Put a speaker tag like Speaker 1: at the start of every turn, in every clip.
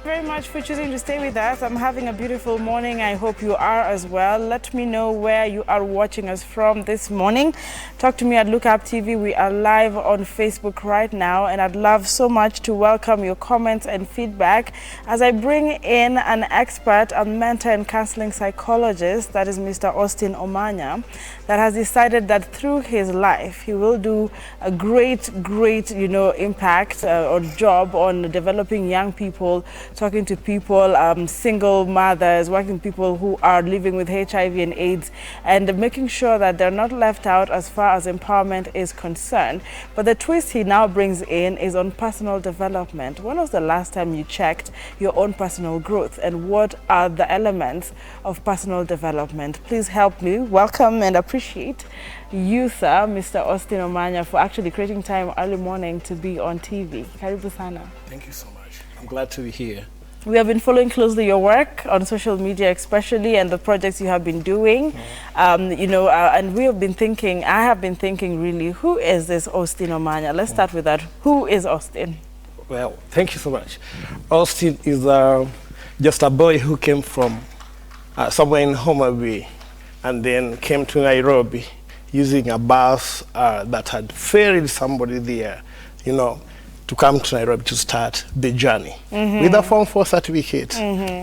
Speaker 1: Very much for choosing to stay with us. I'm having a beautiful morning. I hope you are as well. Let me know where you are watching us from this morning. Talk to me at Look Up TV. We are live on Facebook right now, and I'd love so much to welcome your comments and feedback as I bring in an expert, a mentor and counseling psychologist, that is Mr. Austin Omanya, that has decided that through his life he will do a great impact or job on developing young people, talking to people, single mothers, working with people who are living with HIV and AIDS, and making sure that they're not left out as far as empowerment is concerned. But the twist he now brings in is on personal development. When was the last time you checked your own personal growth, and what are the elements of personal development? Please help me welcome and appreciate you, sir, Mr. Austin Omanya, for actually creating time early morning to be on TV. Karibu sana.
Speaker 2: Thank you so much. I'm glad to be here.
Speaker 1: We have been following closely your work on social media especially, and the projects you have been doing. And we have been thinking, I have been thinking really, who is this Austin Omanya? Let's start with that. Who is Austin?
Speaker 2: Well, thank you so much. Austin is just a boy who came from somewhere in Homa Bay and then came to Nairobi using a bus that had ferried somebody there, to come to Nairobi to start the journey. With a Form 4 certificate,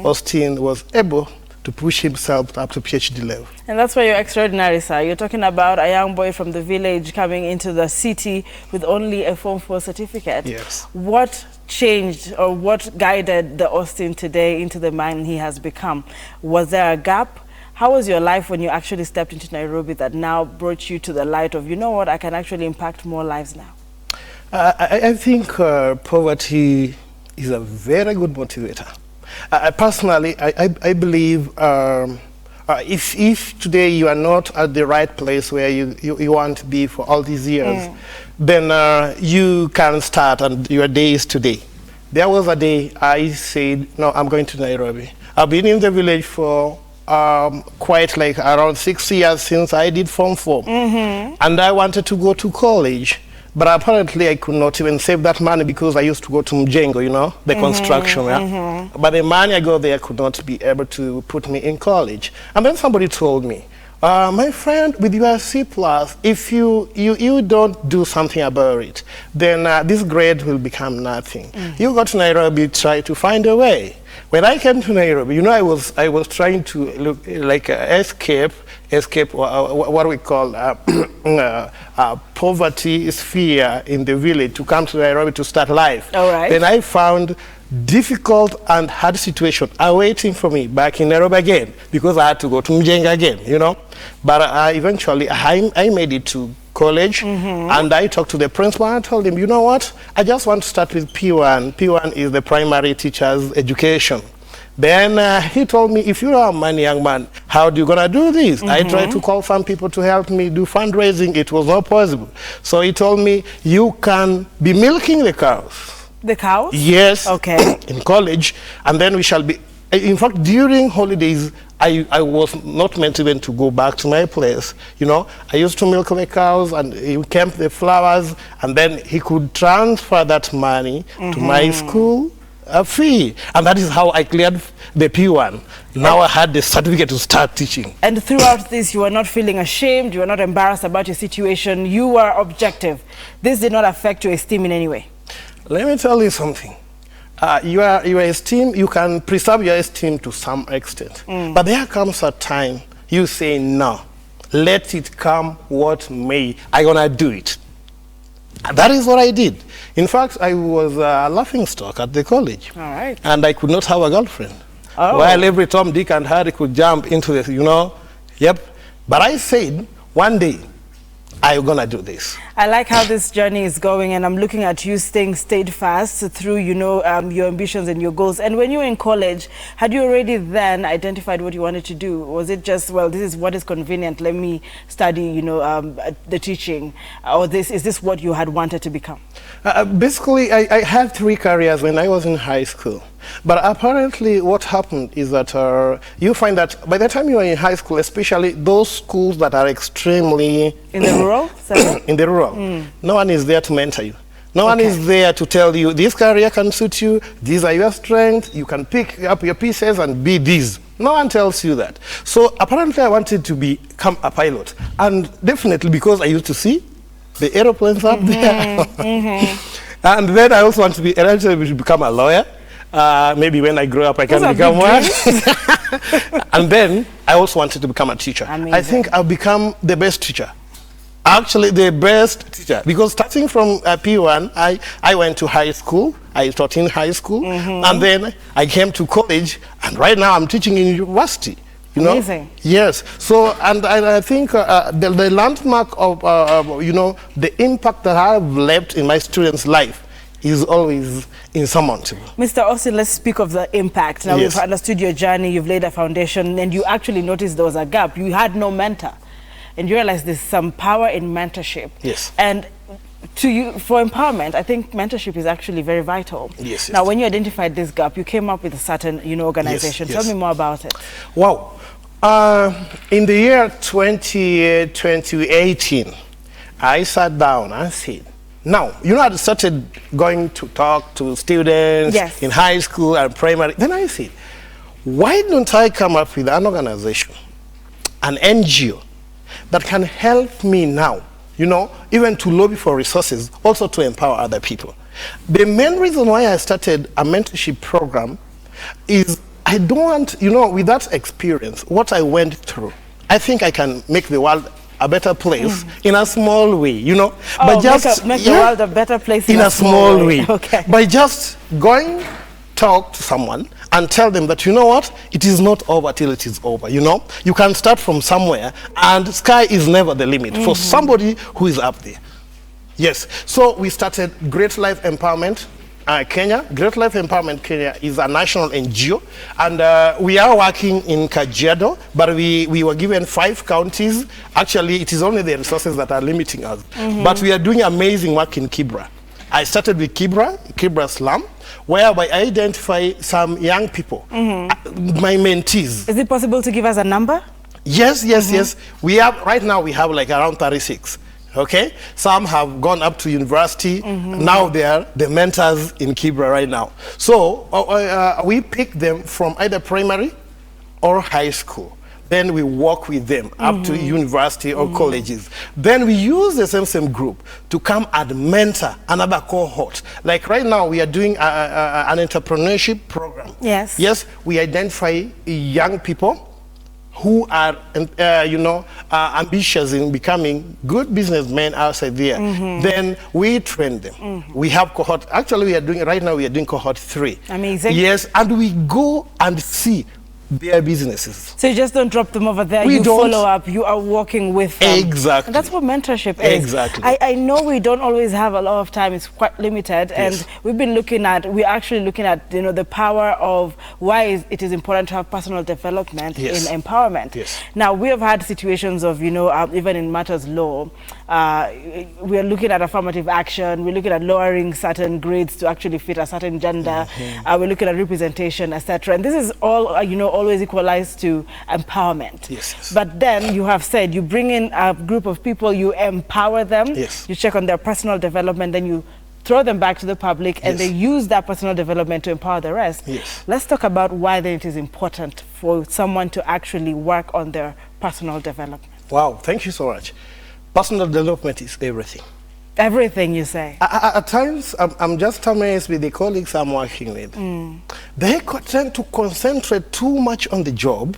Speaker 2: Austin was able to push himself up to PhD level.
Speaker 1: And that's why you're extraordinary, sir. You're talking about a young boy from the village coming into the city with only a Form 4 certificate.
Speaker 2: Yes.
Speaker 1: What changed, or what guided the Austin today into the man he has become? Was there a gap? How was your life when you actually stepped into Nairobi that now brought you to the light of, I can actually impact more lives now?
Speaker 2: I think poverty is a very good motivator. Personally, I believe if today you are not at the right place where you want to be for all these years, then you can start, and your day is today. There was a day I said, no, I'm going to Nairobi. I've been in the village for quite like around 6 years since I did Form 4. And I wanted to go to college. But apparently I could not even save that money because I used to go to Mjengo, the construction. But the money I got there could not be able to put me in college. And then somebody told me, my friend, with your C+, if you don't do something about it, then this grade will become nothing. You go to Nairobi, try to find a way. When I came to Nairobi, I was trying to look like escape what we call poverty sphere in the village, to come to Nairobi to start life.
Speaker 1: All right.
Speaker 2: Then I found difficult and hard situation awaiting for me back in Nairobi again, because I had to go to Mjenga again, But eventually I made it to college, and I talked to the principal and I told him, you know what, I just want to start with P1. P1 is the primary teacher's education. Then he told me, if you have money, young man, how are you going to do this? I tried to call some people to help me do fundraising. It was not possible. So he told me, you can be milking the cows.
Speaker 1: The cows?
Speaker 2: Yes.
Speaker 1: Okay.
Speaker 2: In college. And then we shall be, in fact, during holidays, I was not meant even to go back to my place. I used to milk the cows and he camp the flowers, and then he could transfer that money to my school fee. And that is how I cleared the P1. Now I had the certificate to start teaching.
Speaker 1: And throughout this, you were not feeling ashamed, you were not embarrassed about your situation, you were objective. This did not affect your esteem in any way.
Speaker 2: Let me tell you something. Your esteem, you can preserve your esteem to some extent. But there comes a time you say, no, let it come what may, I'm gonna do it. And that is what I did. In fact, I was a laughingstock at the college.
Speaker 1: All right.
Speaker 2: And I could not have a girlfriend.
Speaker 1: Oh.
Speaker 2: While every Tom, Dick, and Harry could jump into this, Yep. But I said, one day, I'm gonna do this.
Speaker 1: I like how this journey is going, and I'm looking at you staying steadfast through, your ambitions and your goals. And when you were in college, had you already then identified what you wanted to do? Was it just, well, this is what is convenient, let me study, the teaching, or is this what you had wanted to become?
Speaker 2: Basically, I had 3 careers when I was in high school. But apparently what happened is that you find that by the time you are in high school, especially those schools that are extremely...
Speaker 1: In the rural setting?
Speaker 2: In the rural. No one is there to mentor you. No one is there to tell you, this career can suit you, these are your strengths, you can pick up your pieces and be these. No one tells you that. So apparently I wanted to become a pilot. And definitely because I used to see the aeroplanes up there. And then I also want to eventually become a lawyer. Maybe when I grow up I can become one. And then I also wanted to become a teacher. Amazing. I think I'll become the best teacher. Actually, the best teacher, because starting from P1, I went to high school. I taught in high school, and then I came to college, and right now I'm teaching in university. You know?
Speaker 1: Amazing.
Speaker 2: Yes. So, and I think the landmark of, you know, the impact that I've left in my students' life is always insurmountable.
Speaker 1: Mr. Austin, let's speak of the impact. Now, we've understood your journey, you've laid a foundation, and you actually noticed there was a gap. You had no mentor. And you realize there's some power in mentorship.
Speaker 2: Yes.
Speaker 1: And to you, for empowerment, I think mentorship is actually very vital.
Speaker 2: Yes.
Speaker 1: Now, when you identified this gap, you came up with a certain, you know, organization. Tell me more about it.
Speaker 2: Wow. In the year 2018, I sat down and said, now, you know, I started going to talk to students in high school and primary. Then I said, why don't I come up with an organization, an NGO, that can help me now, you know, even to lobby for resources, also to empower other people. The main reason why I started a mentorship program is I don't want, you know, with that experience, what I went through, I think I can make the world a better place in a small way, you know.
Speaker 1: But just make the world a better place in a small way. Okay.
Speaker 2: By just going, talk to someone and tell them that, you know what, it is not over till it is over, you know. You can start from somewhere, and sky is never the limit for somebody who is up there. Yes, so we started Great Life Empowerment Kenya. Great Life Empowerment Kenya is a national NGO, and we are working in Kajiado, but we were given 5 counties. Actually, it is only the resources that are limiting us. But we are doing amazing work in Kibra. I started with Kibra slum, whereby I identify some young people, my mentees. Is
Speaker 1: it possible to give us a number?
Speaker 2: Yes, yes. We have, right now we have like around 36. Okay, some have gone up to university. Now they are the mentors in Kibra right now. So we pick them from either primary or high school. Then we work with them up to university or colleges. Then we use the same group to come and mentor another cohort. Like right now, we are doing an entrepreneurship program.
Speaker 1: Yes.
Speaker 2: Yes, we identify young people who are, you know, ambitious in becoming good businessmen outside there. Then we train them. We have cohort. Actually, we are doing right now. We are doing cohort 3.
Speaker 1: Amazing.
Speaker 2: Yes, and we go and see their businesses.
Speaker 1: So you just don't drop them over there, you follow up, you are working with them.
Speaker 2: Exactly.
Speaker 1: And that's what mentorship is.
Speaker 2: Exactly.
Speaker 1: I know we don't always have a lot of time, it's quite limited, and we're actually looking at, you know, the power of why it is important to have personal development in empowerment. Now, we have had situations of, you know, even in matters law, we are looking at affirmative action, we're looking at lowering certain grades to actually fit a certain gender, we're looking at representation, etc. And this is all, you know, always equalized to empowerment. But then you have said you bring in a group of people, you empower them, you check on their personal development, then you throw them back to the public, and they use that personal development to empower the rest. Let's talk about why then it is important for someone to actually work on their personal development.
Speaker 2: Wow, thank you so much. Personal development is everything.
Speaker 1: Everything, you say?
Speaker 2: At times, I'm just amazed with the colleagues I'm working with. They tend to concentrate too much on the job.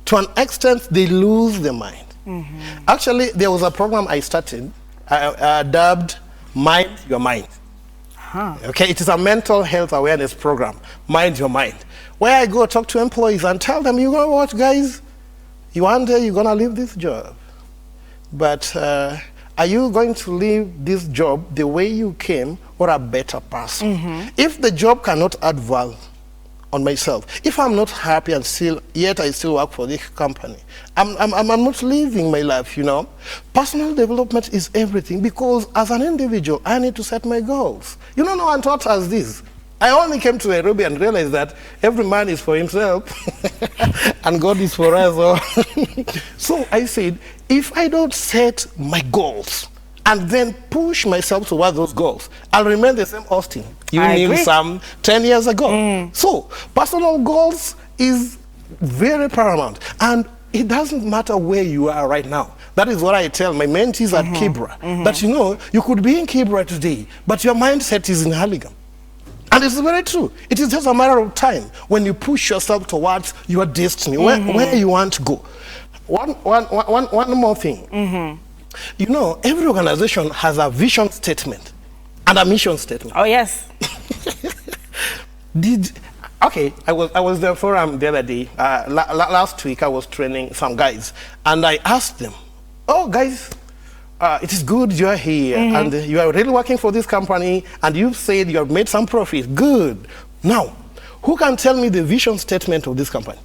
Speaker 2: To an extent, they lose their mind. Actually, there was a program I started, dubbed Mind Your Mind. Okay, it is a mental health awareness program, Mind Your Mind, where I go talk to employees and tell them, you know what, guys, one day you're going to leave this job. But are you going to leave this job the way you came, or a better person? If the job cannot add value on myself, if I'm not happy and yet I still work for this company, I'm not living my life, you know. Personal development is everything, because as an individual, I need to set my goals. You know, no one taught us this. I only came to Nairobi and realized that every man is for himself and God is for us all. So I said, if I don't set my goals and then push myself towards those goals, I'll remain the same Austin you knew some 10 years ago. So personal goals is very paramount, and it doesn't matter where you are right now. That is what I tell my mentees at Kibra, that you could be in Kibra today, but your mindset is in Hurlingham. And it's very true. It is just a matter of time when you push yourself towards your destiny, where you want to go. One more thing. Every organization has a vision statement and a mission statement.
Speaker 1: Oh, yes.
Speaker 2: Okay, I was there for the other day. Last week, I was training some guys, and I asked them, "Oh, guys, it is good you are here, and you are really working for this company, and you've said you have made some profit. Good. Now, who can tell me the vision statement of this company?"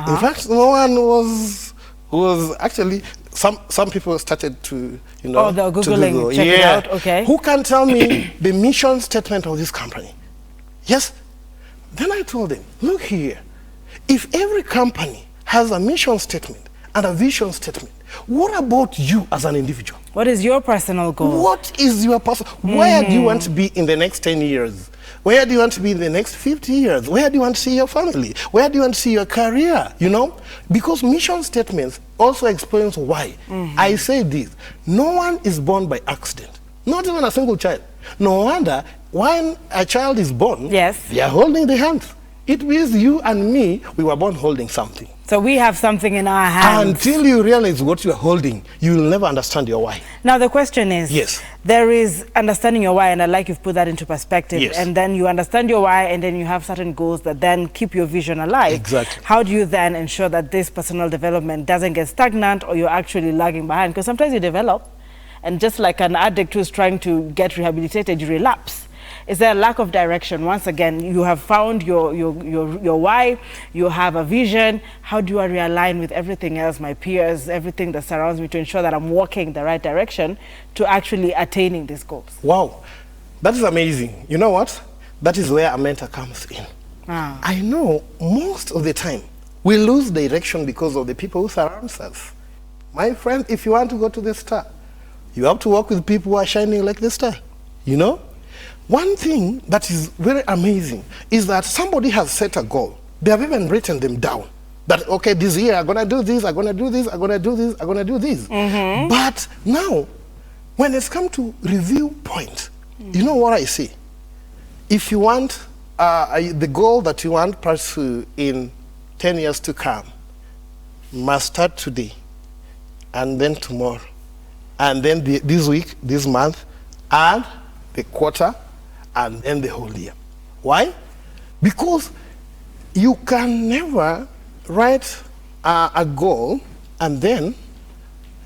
Speaker 2: In fact, no one was actually. Some people started to,
Speaker 1: Oh, they're Googling, check it out, okay.
Speaker 2: Who can tell me the mission statement of this company? Yes. Then I told them, look here, if every company has a mission statement and a vision statement, what about you as an individual?
Speaker 1: What is your personal goal?
Speaker 2: What is your personal, where do you want to be in the next 10 years? Where do you want to be in the next 50 years? Where do you want to see your family? Where do you want to see your career? Because mission statements also explains why. I say this, no one is born by accident, not even a single child. No wonder when a child is born, they are holding the hands. It means you and me, we were born holding something.
Speaker 1: So we have something in our hands.
Speaker 2: Until you realize what you are holding, you will never understand your why.
Speaker 1: Now the question is, there is understanding your why, and I like you've put that into perspective. And then you understand your why, and then you have certain goals that then keep your vision alive.
Speaker 2: Exactly.
Speaker 1: How do you then ensure that this personal development doesn't get stagnant, or you're actually lagging behind? Because sometimes you develop, and just like an addict who's trying to get rehabilitated, you relapse. Is there a lack of direction? Once again, you have found your why, you have a vision. How do I realign with everything else, my peers, everything that surrounds me, to ensure that I'm walking the right direction to actually attaining these goals?
Speaker 2: Wow, that is amazing. You know what? That is where a mentor comes in. I know most of the time we lose direction because of the people who surround us. My friend, if you want to go to the star, you have to work with people who are shining like the star, One thing that is very amazing is that somebody has set a goal. They have even written them down. That, okay, this year I'm going to do this, I'm going to do this, I'm going to do this, I'm going to do this. But now, when it's come to review point, you know what I say? If you want the goal that you want to pursue in 10 years to come, must start today, and then tomorrow, and then this week, this month, and the quarter, and then the whole year. Why? Because you can never write a goal and then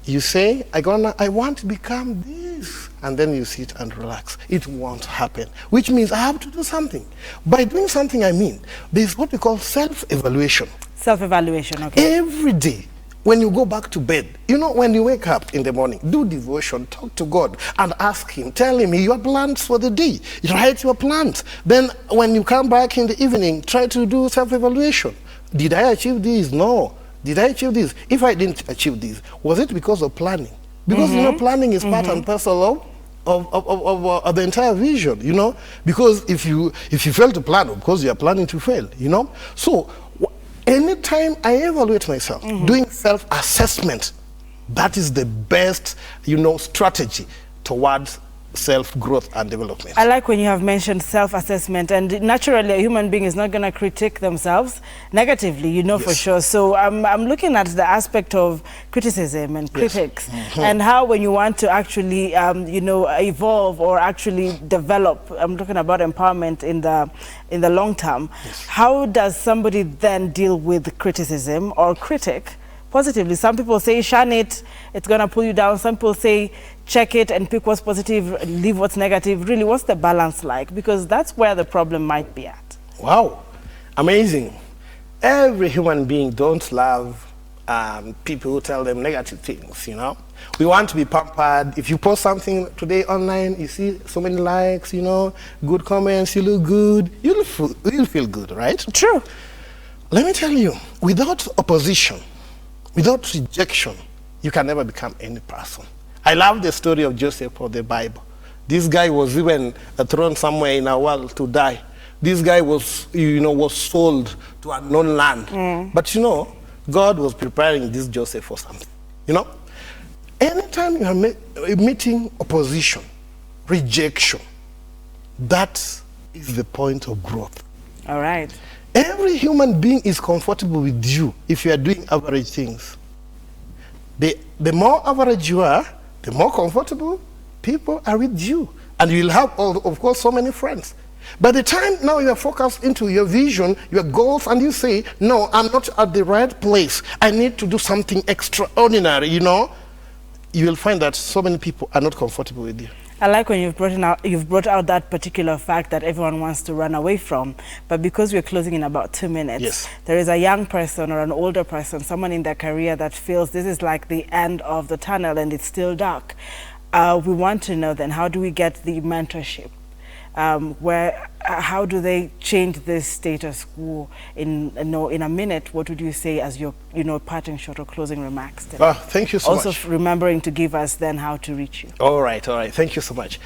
Speaker 2: you say, I want to become this, and then you sit and relax. It won't happen, which means I have to do something. By doing something, I mean, there's what we call self-evaluation.
Speaker 1: Self-evaluation, okay.
Speaker 2: Every day, when you go back to bed, when you wake up in the morning, do devotion, talk to God, and ask Him, tell Him your plans for the day. Write your plans. Then when you come back in the evening, try to do self-evaluation. Did I achieve this? No. Did I achieve this? If I didn't achieve this, was it because of planning? Because, planning is part and parcel of the entire vision, Because if you fail to plan, of course you are planning to fail, So, anytime I evaluate myself, doing self-assessment, that is the best, strategy towards self-growth and development.
Speaker 1: I like when you have mentioned self-assessment, and naturally a human being is not going to critique themselves negatively, for sure. So I'm looking at the aspect of criticism and critics, and how when you want to actually, evolve or actually develop, I'm talking about empowerment in the long term, how does somebody then deal with criticism or critic positively? Some people say, shun it, it's going to pull you down. Some people say, check it and pick what's positive, leave what's negative. Really, what's the balance like? Because that's where the problem might be at.
Speaker 2: Wow, amazing. Every human being don't love people who tell them negative things, you know. We want to be pampered. If you post something today online, you see so many likes, you know, good comments, you look good, you'll feel good, right?
Speaker 1: True.
Speaker 2: Let me tell you, without opposition, without rejection, you can never become any person. I love the story of Joseph of the Bible. This guy was even thrown somewhere in a well to die. This guy was, was sold to an unknown land. But you know, God was preparing this Joseph for something. You know, anytime you are meeting opposition, rejection, that is the point of growth.
Speaker 1: All right.
Speaker 2: Every human being is comfortable with you if you are doing average things. The more average you are, the more comfortable people are with you. And you will have, of course, so many friends. By the time now you are focused into your vision, your goals, and you say, no, I'm not at the right place. I need to do something extraordinary, you know. You will find that so many people are not comfortable with you.
Speaker 1: I like when you've brought out that particular fact that everyone wants to run away from. But because we're closing in about 2 minutes,
Speaker 2: yes,
Speaker 1: there is a young person or an older person, someone in their career that feels this is like the end of the tunnel and it's still dark. We want to know then, how do we get the mentorship? How do they change this status quo? In a minute, what would you say as your parting shot or closing remarks?
Speaker 2: Thank you so much.
Speaker 1: Also remembering to give us then how to reach you. All
Speaker 2: right. Thank you so much.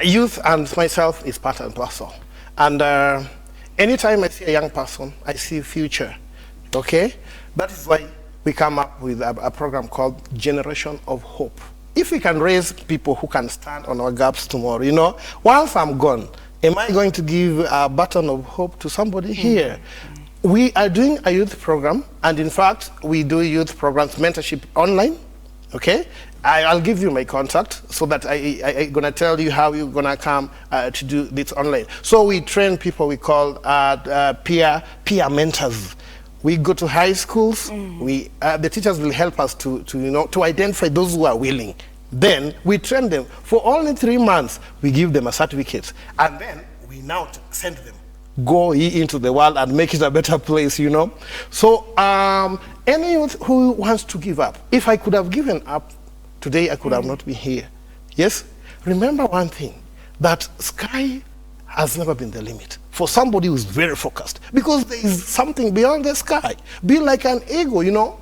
Speaker 2: Youth and myself is part and parcel. And anytime I see a young person, I see future. Okay? That is why we come up with a program called Generation of Hope. If we can raise people who can stand on our gaps tomorrow, you know, once I'm gone, am I going to give a button of hope to somebody here? We are doing a youth program, and in fact, we do youth programs, mentorship online, okay? I'll give you my contact so that I'm going to tell you how you're going to come to do this online. So we train people we call peer mentors. We go to high schools. The teachers will help us to identify those who are willing. Then we train them for only 3 months. We give them a certificate, and then we now send them, go into the world and make it a better place. You know. So any youth who wants to give up, if I could have given up today, I could have not been here. Yes. Remember one thing: that sky has never been the limit for somebody who's very focused, because there is something beyond the sky. Be like an eagle, you know.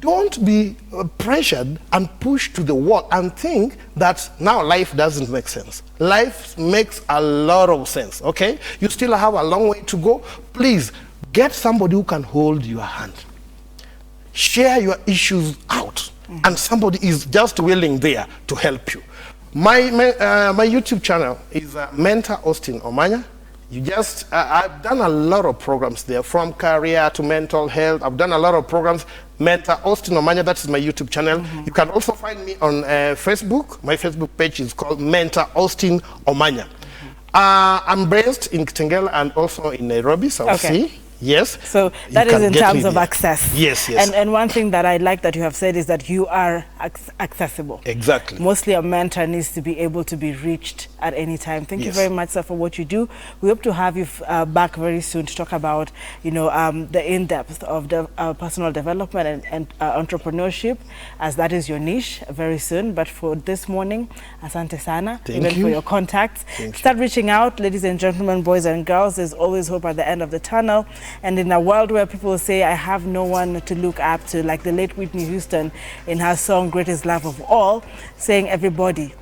Speaker 2: Don't be pressured and pushed to the wall and think that now life doesn't make sense. Life makes a lot of sense, okay? You still have a long way to go. Please get somebody who can hold your hand. Share your issues out, and somebody is just willing there to help you. My YouTube channel is Mentor Austin Omanya. You just, I've done a lot of programs there, from career to mental health. I've done a lot of programs. Mentor Austin Omanya, that is my YouTube channel. You can also find me on Facebook. My Facebook page is called Mentor Austin Omanya. I'm based in Kitengela and also in Nairobi, South Sea. Yes.
Speaker 1: So that is in terms of access.
Speaker 2: Yes, yes.
Speaker 1: And one thing that I like that you have said is that you are accessible.
Speaker 2: Exactly.
Speaker 1: Mostly a mentor needs to be able to be reached at any time. Thank you very much, sir, for what you do. We hope to have you back very soon to talk about, the in-depth of the personal development and entrepreneurship, as that is your niche, very soon. But for this morning, asante sana, even for your contacts. Start reaching out, ladies and gentlemen, boys and girls. There's always hope at the end of the tunnel. And in a world where people say, I have no one to look up to, like the late Whitney Houston in her song, Greatest Love of All, saying everybody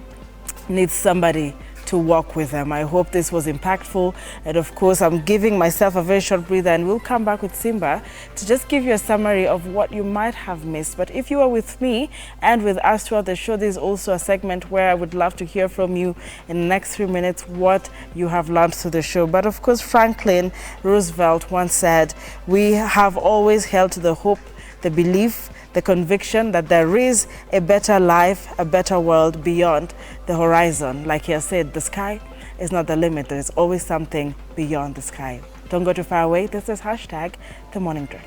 Speaker 1: needs somebody to walk with them. I hope this was impactful. And of course, I'm giving myself a very short breather, and we'll come back with Simba to just give you a summary of what you might have missed. But if you are with me and with us throughout the show, there's also a segment where I would love to hear from you in the next 3 minutes what you have learned through the show. But of course, Franklin Roosevelt once said, we have always held to the hope, the belief, the conviction that there is a better life, a better world beyond the horizon. Like he has said, the sky is not the limit. There is always something beyond the sky. Don't go too far away. This is #TheMorningDream.